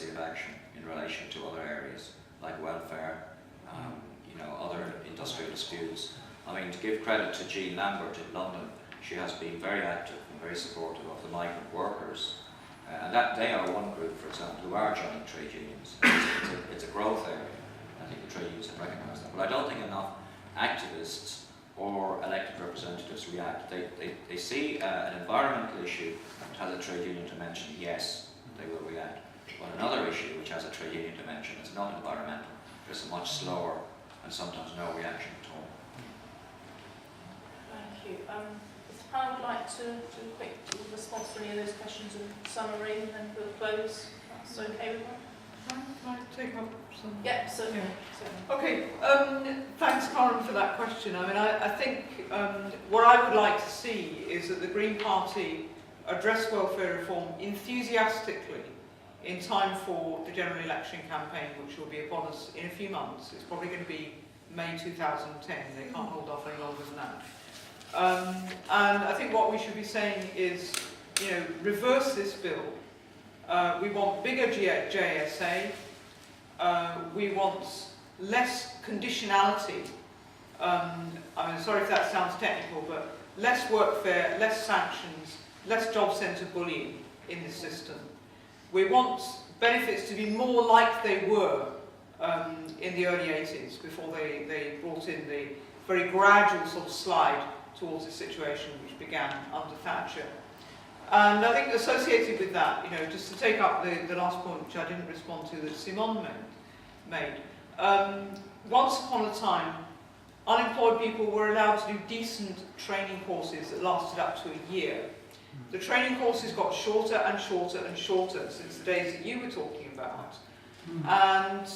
of action in relation to other areas like welfare, other industrial disputes. I mean, to give credit to Jean Lambert in London, she has been very active and very supportive of the migrant workers. And that they are one group, for example, who are joining trade unions. It's a growth area. I think the trade unions have recognised that. But I don't think enough activists or elected representatives react. They see an environmental issue that has a trade union dimension, yes, they will react. But another issue which has a trade union dimension is not environmental. There's a much slower and sometimes no reaction at all. Thank you. If I would like to do a quick response to any of those questions in summary, and then we'll close. That's okay with one? Can I take up some? Yep, certainly. Yeah. Okay, thanks Karen for that question. I mean, I think what I would like to see is that the Green Party address welfare reform enthusiastically in time for the general election campaign, which will be upon us in a few months. It's probably going to be May 2010. They can't hold off any longer than that. And I think what we should be saying is, reverse this bill. We want bigger JSA. We want less conditionality. I'm sorry if that sounds technical, but less workfare, less sanctions, less job centre bullying in this system. We want benefits to be more like they were in the early 80s, before they brought in the very gradual sort of slide towards this situation which began under Thatcher. And I think associated with that, just to take up the last point which I didn't respond to that Simon made, once upon a time unemployed people were allowed to do decent training courses that lasted up to a year. The training courses got shorter and shorter and shorter since the days that you were talking about. And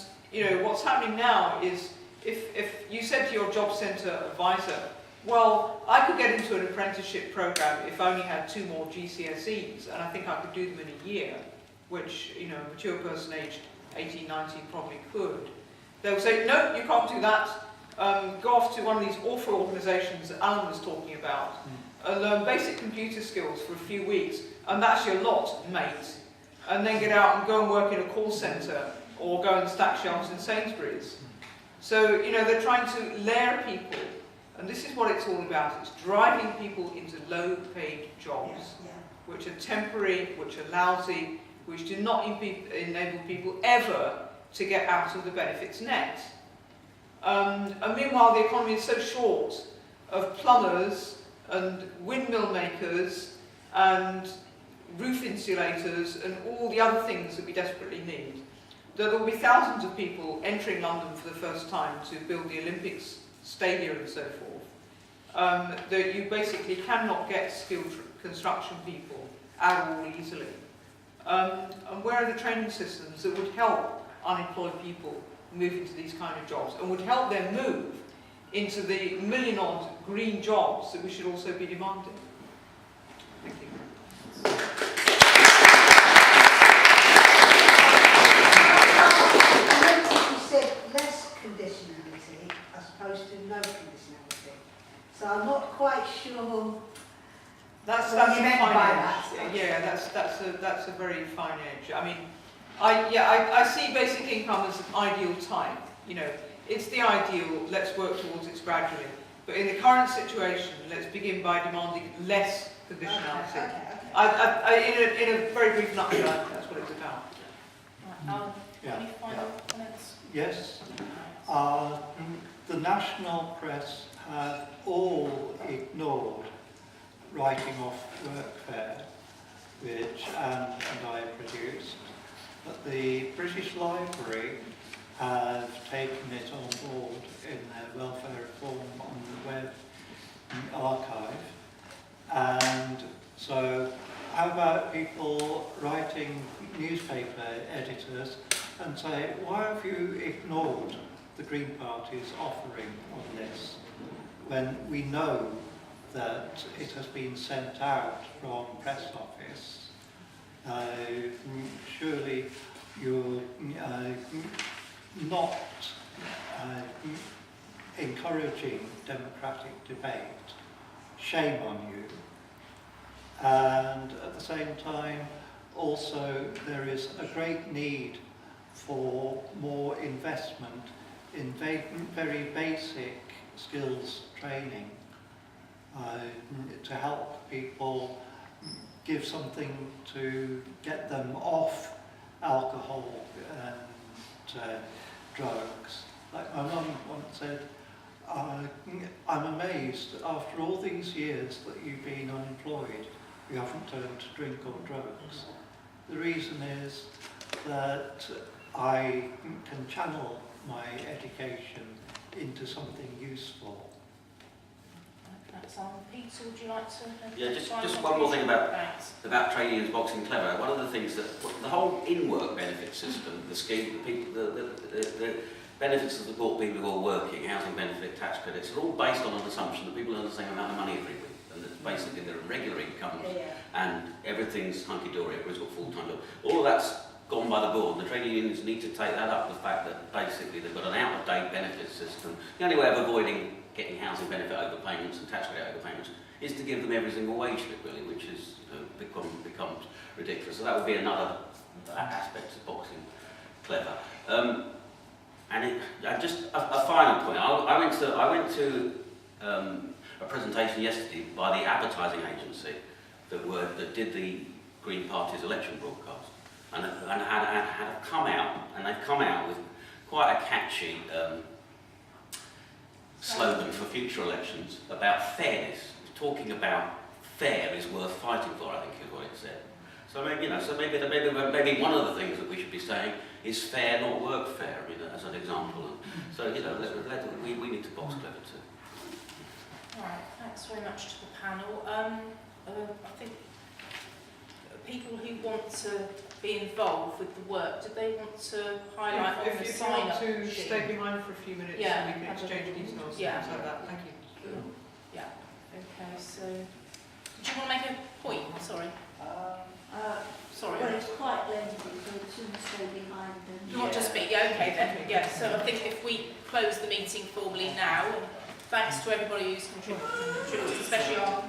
what's happening now is if you said to your job centre advisor, well, I could get into an apprenticeship programme if I only had 2 more GCSEs, and I think I could do them in a year, which a mature person aged 18, 19 probably could. They'll say, no, you can't do that. Go off to one of these awful organisations that Alan was talking about and learn basic computer skills for a few weeks, and that's your lot, mate. And then get out and go and work in a call centre or go and stack shelves in Sainsbury's. So, they're trying to layer people. And this is what it's all about. It's driving people into low-paid jobs, which are temporary, which are lousy, which do not enable people ever to get out of the benefits net. And meanwhile, the economy is so short of plumbers and windmill makers and roof insulators and all the other things that we desperately need, that there will be thousands of people entering London for the first time to build the Olympics Stadium and so forth, that you basically cannot get skilled construction people at all easily. And where are the training systems that would help unemployed people move into these kind of jobs and would help them move into the million-odd green jobs that we should also be demanding? Thank you. I noticed you said less conditionality as opposed to no conditionality. So I'm not quite sure That's what a you meant fine by edge. that. Yeah, that's a very fine edge. I mean, I see basic income as an ideal type. It's the ideal. Let's work towards it gradually. But in the current situation, let's begin by demanding less conditionality. Okay. In a very brief nutshell, that's what it's about. Any final comments? Yes. The national press have all ignored writing off workfare, which Anne and I produced, but the British Library have taken it on board in their welfare reform on the web archive. And so how about people writing newspaper editors and say, why have you ignored the Green Party's offering on this when we know that it has been sent out from press office? Surely you're not encouraging democratic debate. Shame on you. And at the same time, also there is a great need for more investment in very basic skills training to help people give something to get them off alcohol and drugs. Like my mum once said, I'm amazed that after all these years that you've been unemployed, you haven't turned to drink or drugs. The reason is that I can channel my education into something useful. That's on. Peter, would you like to? Yeah, just one more thing about training as boxing clever. One of the things that the whole in-work benefit system, the scheme, the benefits that support people who are working, housing benefit, tax credits, are all based on an assumption that people earn the same amount of money every week, and that basically they're regular incomes, and everything's hunky-dory, everybody's got full-time job. All of that's gone by the board. The trade unions need to take that up, the fact that basically they've got an out-of-date benefit system. The only way of avoiding getting housing benefit overpayments and tax credit overpayments is to give them every single wage slip, really, which has becomes ridiculous. So that would be another aspect of boxing clever. And just a final point. I went to a presentation yesterday by the advertising agency that did the Green Party's election broadcast, and have come out with quite a catchy slogan for future elections about fairness. Talking about fair is worth fighting for, I think is what it said. So maybe one of the things that we should be saying is fair, not work fair, as an example. So we need to box clever too. All right, thanks very much to the panel. I think people who want to be involved with the work, do they want to highlight on the sign-up? If you want to stay behind for a few minutes, Yeah, and we can exchange details and things like that. Thank you. Yeah. Okay. So, did you want to make a point? Sorry. Sorry. Well, it's quite lengthy, so it's soon stay behind them. You want to speak? Yeah, okay then. Yeah, so I think if we close the meeting formally now, and thanks to everybody who's contributed, especially our